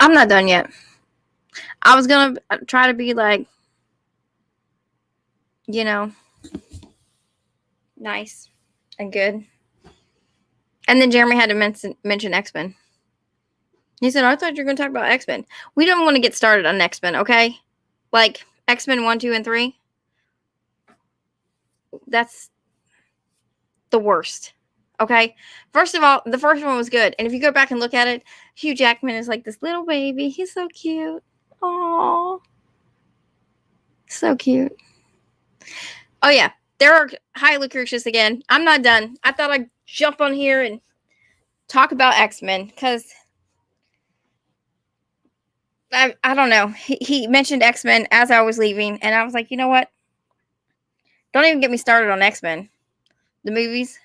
I'm not done yet. I was gonna try to be like, you know, nice and good. And then Jeremy had to mention X-Men. He said, I thought you were going to talk about X-Men. We don't want to get started on X-Men, okay? Like, X-Men 1, 2, and 3. That's the worst, okay? First of all, the first one was good. And if you go back and look at it, Hugh Jackman is like this little baby. He's so cute. Aww. So cute. Oh, yeah. There are... Hi, Lucretius again. I'm not done. I thought I'd jump on here and talk about X-Men, because... I don't know. He mentioned X-Men as I was leaving, and I was like, you know what? Don't even get me started on X-Men. The movies.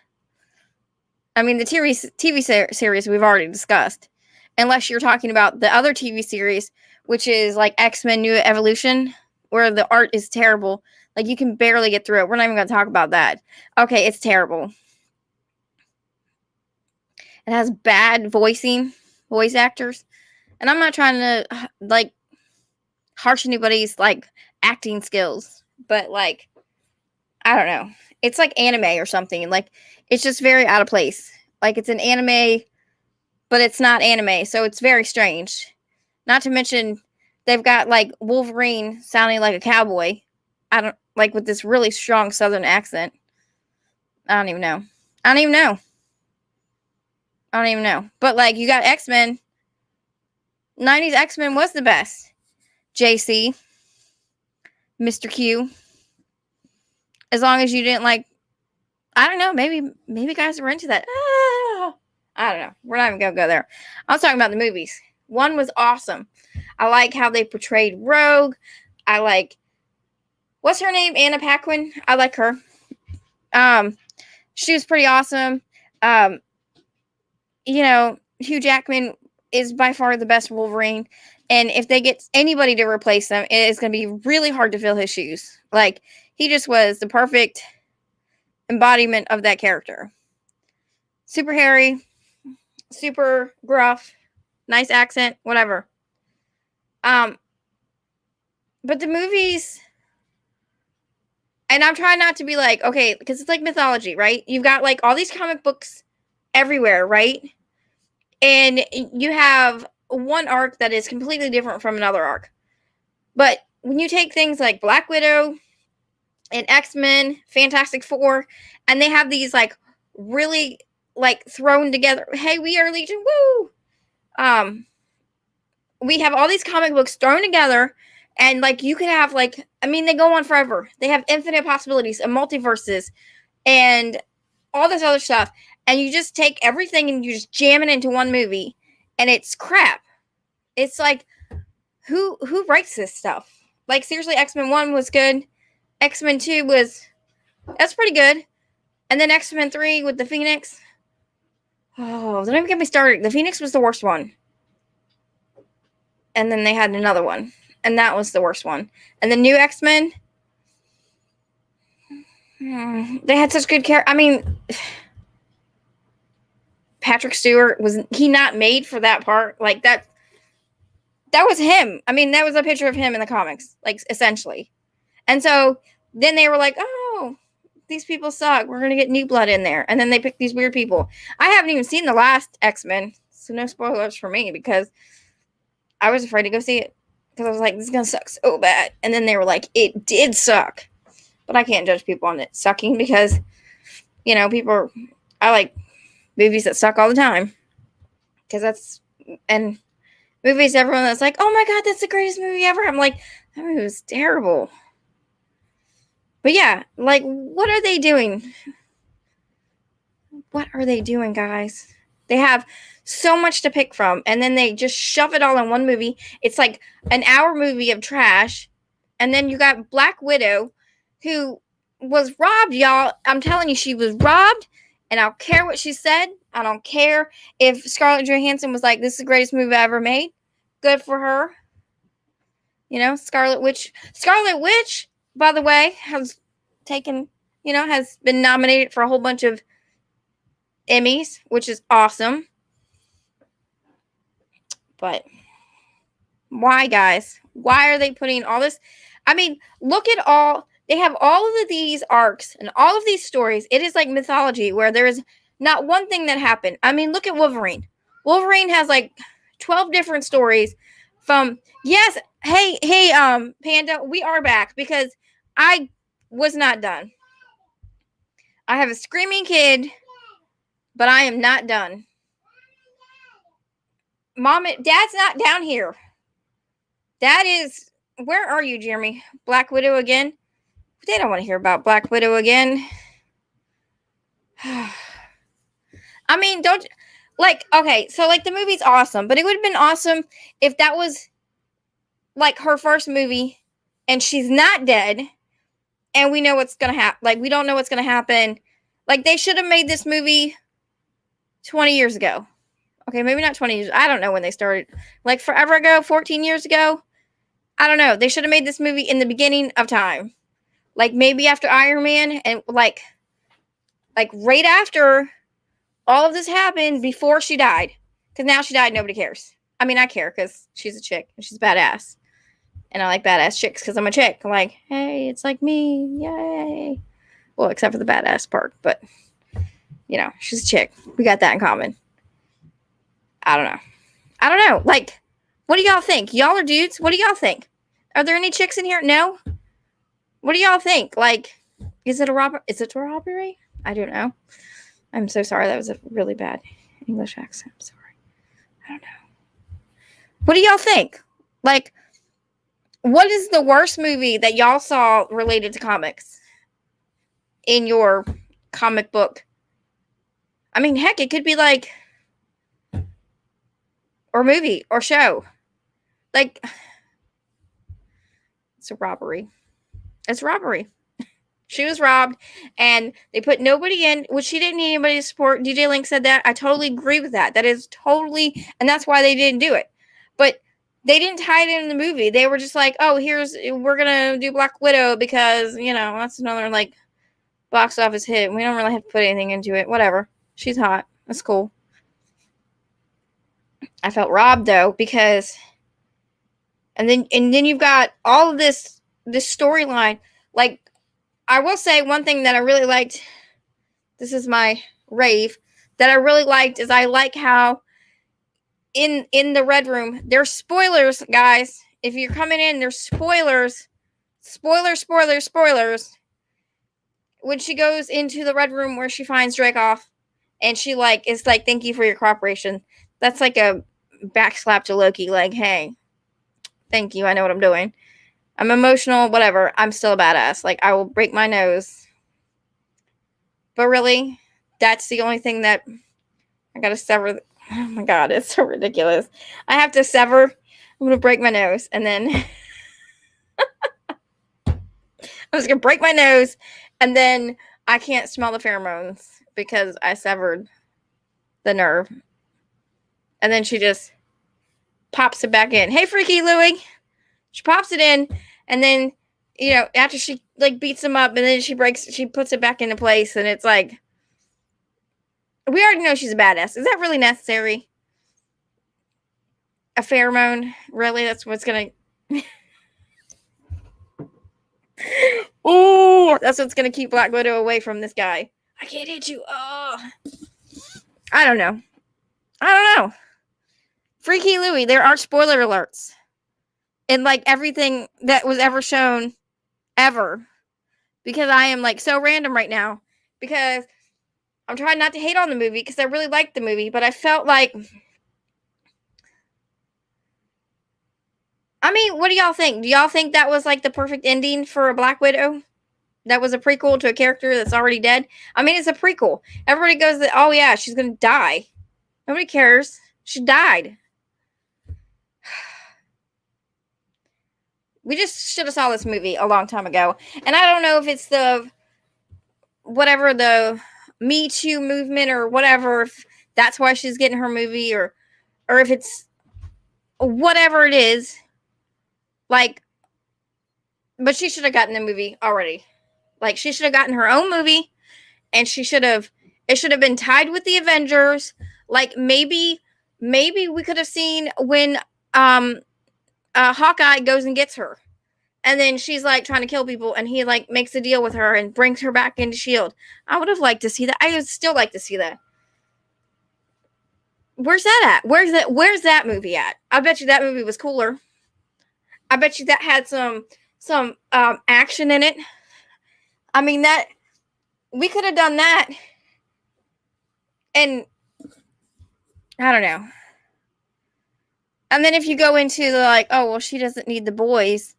I mean, the TV series we've already discussed. Unless you're talking about the other TV series, which is like X-Men New Evolution, where the art is terrible. Like, you can barely get through it. We're not even going to talk about that. Okay, it's terrible. It has bad voice actors. And I'm not trying to, like, harsh anybody's, like, acting skills. But, like, I don't know. It's like anime or something. Like, it's just very out of place. Like, it's an anime, but it's not anime. So it's very strange. Not to mention, they've got, like, Wolverine sounding like a cowboy. Like, with this really strong southern accent. I don't even know. But, like, you got X-Men. 90s X-Men was the best. JC. Mr. Q. As long as you didn't, like, I don't know, maybe guys were into that. I don't know. We're not even going to go there. I was talking about the movies. One was awesome. I like how they portrayed Rogue. I like, what's her name? Anna Paquin. I like her. She was pretty awesome. You know, Hugh Jackman is by far the best Wolverine. And if they get anybody to replace them, it is going to be really hard to fill his shoes. Like, he just was the perfect embodiment of that character. Super hairy, super gruff, nice accent, whatever. But the movies, and I'm trying not to be like, okay, because it's like mythology, right? You've got like all these comic books everywhere, right? And you have one arc that is completely different from another arc. But when you take things like Black Widow and X-Men, Fantastic Four, and they have these like really like thrown together, hey, we are Legion, woo! We have all these comic books thrown together, and like you could have like, I mean, they go on forever. They have infinite possibilities and multiverses and all this other stuff. And you just take everything and you just jam it into one movie, and it's crap. It's like, who writes this stuff? Like, seriously, X-Men 1 was good. X-Men 2 that's pretty good. And then X-Men 3 with the Phoenix. Oh, don't even get me started. The Phoenix was the worst one. And then they had another one. And that was the worst one. And the new X-Men, they had such good care. I mean, Patrick Stewart, was he not made for that part? Like, that was him. I mean, that was a picture of him in the comics, like, essentially. And so then they were like, oh, these people suck. We're going to get new blood in there. And then they picked these weird people. I haven't even seen the last X-Men, so no spoilers for me, because I was afraid to go see it. Because I was like, this is going to suck so bad. And then they were like, it did suck. But I can't judge people on it sucking, because, you know, I like movies that suck all the time. Because and movies, everyone that's like, oh my God, that's the greatest movie ever. I'm like, that movie was terrible. But yeah, like, what are they doing? What are they doing, guys? They have so much to pick from, and then they just shove it all in one movie. It's like an hour movie of trash. And then you got Black Widow, who was robbed, y'all. I'm telling you, she was robbed, and I don't care what she said. I don't care if Scarlett Johansson was like, this is the greatest movie I ever made. Good for her. You know, Scarlet Witch, by the way, has been nominated for a whole bunch of Emmys, which is awesome. But Why, guys? Why are they putting all this? I mean, look at all. They have all of these arcs and all of these stories. It is like mythology where there is not one thing that happened. I mean, look at Wolverine. Wolverine has like 12 different stories from, yes, hey, Panda, we are back because I was not done. I have a screaming kid, but I am not done. Mom and Dad's not down here. Dad is, where are you, Jeremy? Black Widow again? They don't want to hear about Black Widow again. I mean, don't, like, okay, so like the movie's awesome, but it would have been awesome if that was like her first movie and she's not dead and we know what's gonna happen. Like, we don't know what's gonna happen. Like, they should have made this movie 20 years ago. Okay, maybe not 20 years. I don't know when they started. Like, forever ago, 14 years ago. I don't know. They should have made this movie in the beginning of time. Like, maybe after Iron Man and like right after all of this happened before she died. Because now she died, nobody cares. I mean, I care because she's a chick and she's badass. And I like badass chicks because I'm a chick. I'm like, hey, it's like me. Yay. Well, except for the badass part. But, you know, she's a chick. We got that in common. I don't know. Like, what do y'all think? Y'all are dudes. What do y'all think? Are there any chicks in here? No? What do y'all think? Like, is it a robbery? I don't know. I'm so sorry. That was a really bad English accent. I'm sorry. I don't know. What do y'all think? Like, what is the worst movie that y'all saw related to comics in your comic book? I mean, heck, it could be like, or movie or show. Like, it's a robbery. It's robbery. She was robbed, and they put nobody in, which she didn't need anybody to support. DJ Link said that. I totally agree with that. That is totally, and that's why they didn't do it. But they didn't tie it in the movie. They were just like, oh, we're going to do Black Widow because, you know, that's another, like, box office hit. We don't really have to put anything into it. Whatever. She's hot. That's cool. I felt robbed, though, because, and then you've got all of this storyline. Like, I will say one thing that I really liked, this is my rave, that I really liked is I like how in the Red Room, there's spoilers, guys. If you're coming in, there's spoilers. Spoilers. When she goes into the Red Room where she finds Dreykov, and she like is like, thank you for your cooperation. That's like a backslap to Loki, like, hey, thank you, I know what I'm doing. I'm emotional, whatever. I'm still a badass. Like, I will break my nose. But really, that's the only thing that I gotta sever. Oh my god, it's so ridiculous. I have to sever. I'm gonna break my nose, and then I'm just gonna break my nose, and then I can't smell the pheromones because I severed the nerve. And then she just pops it back in. Hey, Freaky Louie. She pops it in, and then, you know, after she like beats him up, and then she puts it back into place, and it's like, we already know she's a badass. Is that really necessary? A pheromone? Really? That's what's gonna oh, that's what's gonna keep Black Widow away from this guy. I can't hit you. Oh, I don't know. Freaky Louie, there are spoiler alerts in like everything that was ever shown ever, because I am like so random right now, because I'm trying not to hate on the movie because I really liked the movie, but I felt like, I mean, what do y'all think? Do y'all think that was like the perfect ending for a Black Widow? That was a prequel to a character that's already dead? I mean, it's a prequel. Everybody goes, oh yeah, she's gonna die. Nobody cares. She died. We just should have saw this movie a long time ago. And I don't know if it's the Me Too movement or whatever, if that's why she's getting her movie, or if it's whatever it is. Like, but she should have gotten the movie already. Like, she should have gotten her own movie, and it should have been tied with the Avengers. Like, maybe we could have seen when Hawkeye goes and gets her. And then she's like trying to kill people, and he like makes a deal with her and brings her back into S.H.I.E.L.D. I would have liked to see that. I would still like to see that. Where's that at? Where's that movie at? I bet you that movie was cooler. I bet you that had some action in it. I mean, that we could have done that. And I don't know. And then if you go into the like, oh well, she doesn't need the boys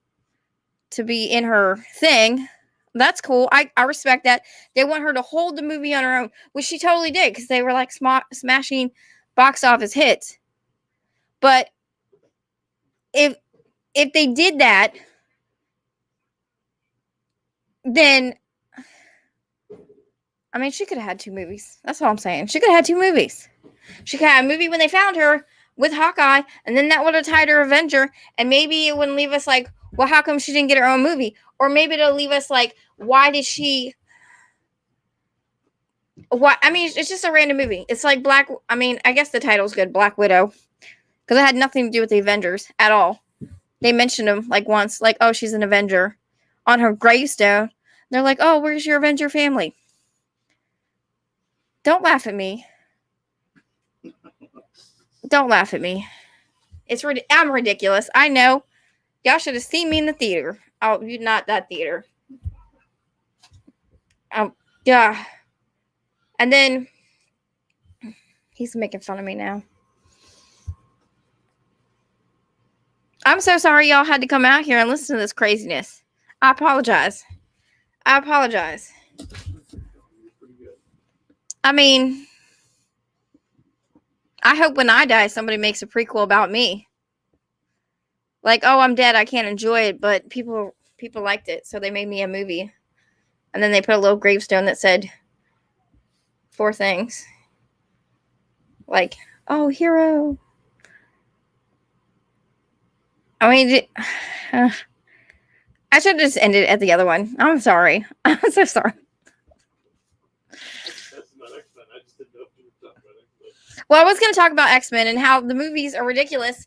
to be in her thing. That's cool. I respect that. They want her to hold the movie on her own, which she totally did because they were like smashing box office hits. But if they did that, then I mean, she could have had 2 movies. That's all I'm saying. She could have had 2 movies. She could have a movie when they found her with Hawkeye, and then that would have tied her Avenger, and maybe it wouldn't leave us like, well, how come she didn't get her own movie? Or maybe it'll leave us like, why did she... What? I mean, it's just a random movie. It's like I guess the title's good, Black Widow, because it had nothing to do with the Avengers at all. They mentioned them like once, like, oh, she's an Avenger. On her gravestone, they're like, oh, where's your Avenger family? Don't laugh at me. Don't laugh at me. I'm ridiculous. I know. Y'all should have seen me in the theater. Oh, not that theater. Yeah. And then he's making fun of me now. I'm so sorry y'all had to come out here and listen to this craziness. I apologize. I mean, I hope when I die, somebody makes a prequel about me. Like, oh, I'm dead. I can't enjoy it, but people liked it, so they made me a movie. And then they put a little gravestone that said 4 things. Like, oh, hero. I mean, I should have just ended at the other one. I'm sorry. I'm so sorry. Well, I was going to talk about X-Men and how the movies are ridiculous.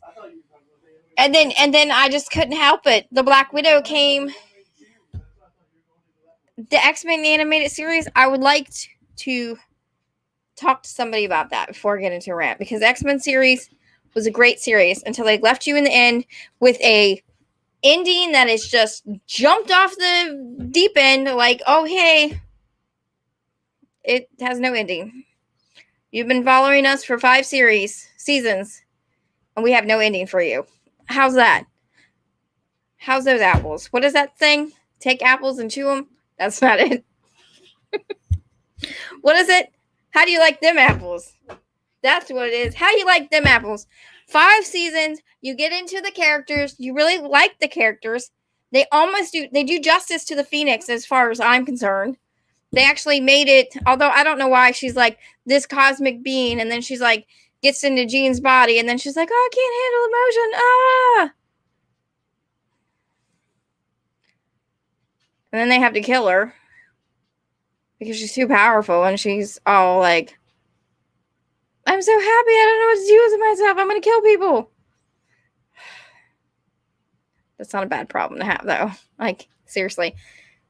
And then I just couldn't help it. The Black Widow came. The X-Men animated series, I would like to talk to somebody about that before I get into a rant. Because the X-Men series was a great series until they left you in the end with a ending that is just jumped off the deep end. Like, oh, hey. It has no ending. You've been following us for 5 seasons, and we have no ending for you. How's that? How's those apples? What is that thing? Take apples and chew them? That's not it. What is it? How do you like them apples? That's what it is. How do you like them apples? 5 seasons. You get into the characters. You really like the characters. They do justice to the Phoenix as far as I'm concerned. They actually made it, although I don't know why she's like this cosmic being, and then she's like gets into Jean's body, and then she's like, oh, I can't handle emotion. And then they have to kill her because she's too powerful, and she's all like, I'm so happy, I don't know what to do with myself. I'm going to kill people. That's not a bad problem to have, though. Like, seriously.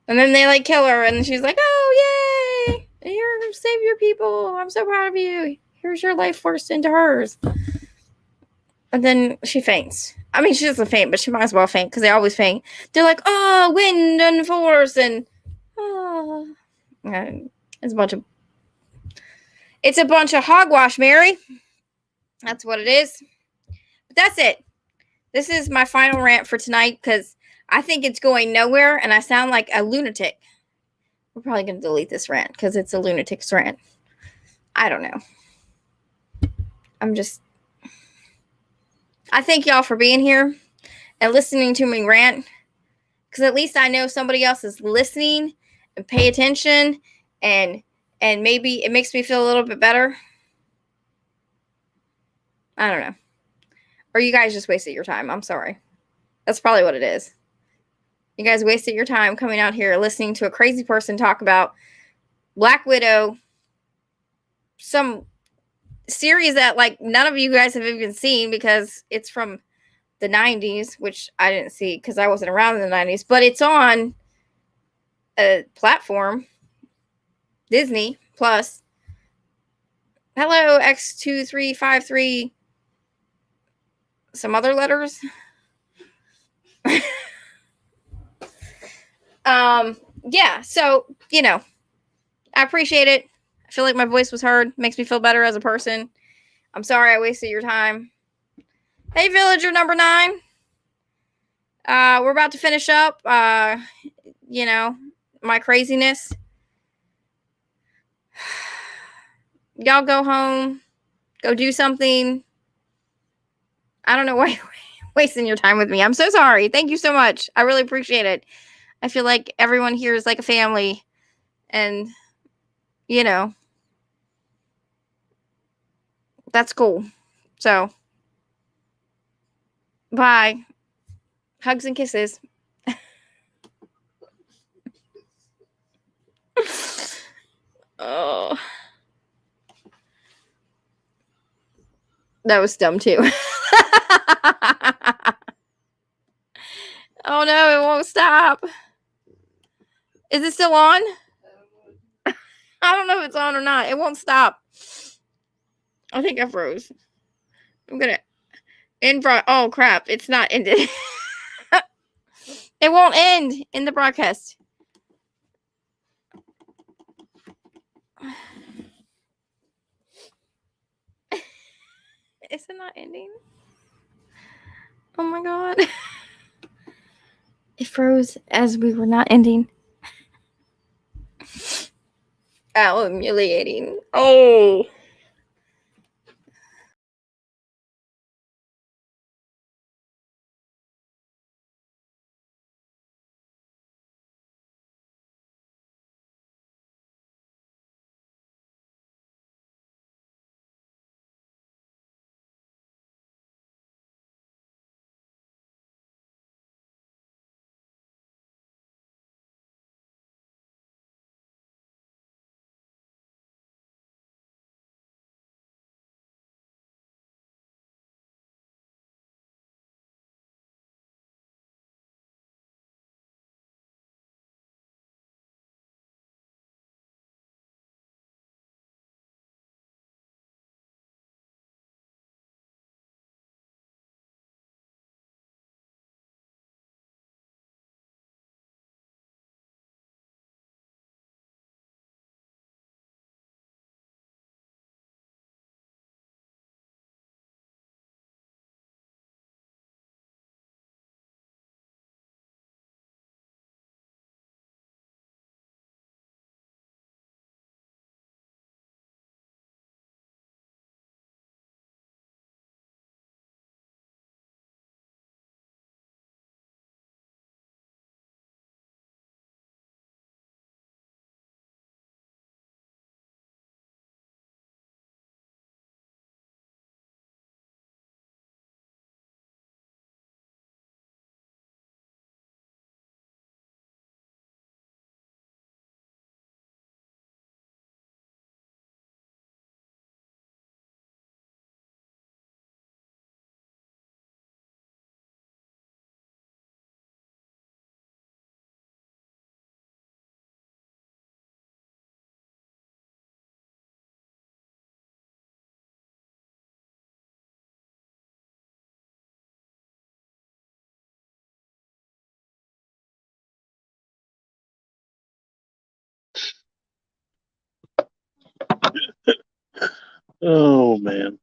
And then they like kill her, and she's like, oh, yay! You're save your people. I'm so proud of you. Here's your life force into hers. And then she faints. I mean, she doesn't faint, but she might as well faint because they always faint. They're like, oh, wind and force, and oh. It's a bunch of hogwash, Mary. That's what it is. But that's it. This is my final rant for tonight because I think it's going nowhere and I sound like a lunatic. We're probably going to delete this rant because it's a lunatic's rant. I don't know. I thank y'all for being here and listening to me rant because at least I know somebody else is listening and pay attention and maybe it makes me feel a little bit better. I don't know. Or you guys just wasted your time. I'm sorry. That's probably what it is. You guys wasted your time coming out here listening to a crazy person talk about Black Widow, some series that like none of you guys have even seen because it's from the 90s, which I didn't see because I wasn't around in the 90s, but it's on a platform, Disney Plus. Hello, X2353. Some other letters. Yeah, so, I appreciate it. I feel like my voice was heard. Makes me feel better as a person. I'm sorry I wasted your time. Hey, villager number 9. We're about to finish up. My craziness. Y'all go home. Go do something. I don't know why you're wasting your time with me. I'm so sorry. Thank you so much. I really appreciate it. I feel like everyone here is like a family. And, that's cool. So, bye. Hugs and kisses. Oh. That was dumb too. Oh no, it won't stop. Is it still on? I don't know if it's on or not. It won't stop. I think I froze. I'm gonna end. Oh crap! It's not ended. It won't end in the broadcast. Is it not ending? Oh my god! It froze as we were not ending. How humiliating! Oh. Oh man.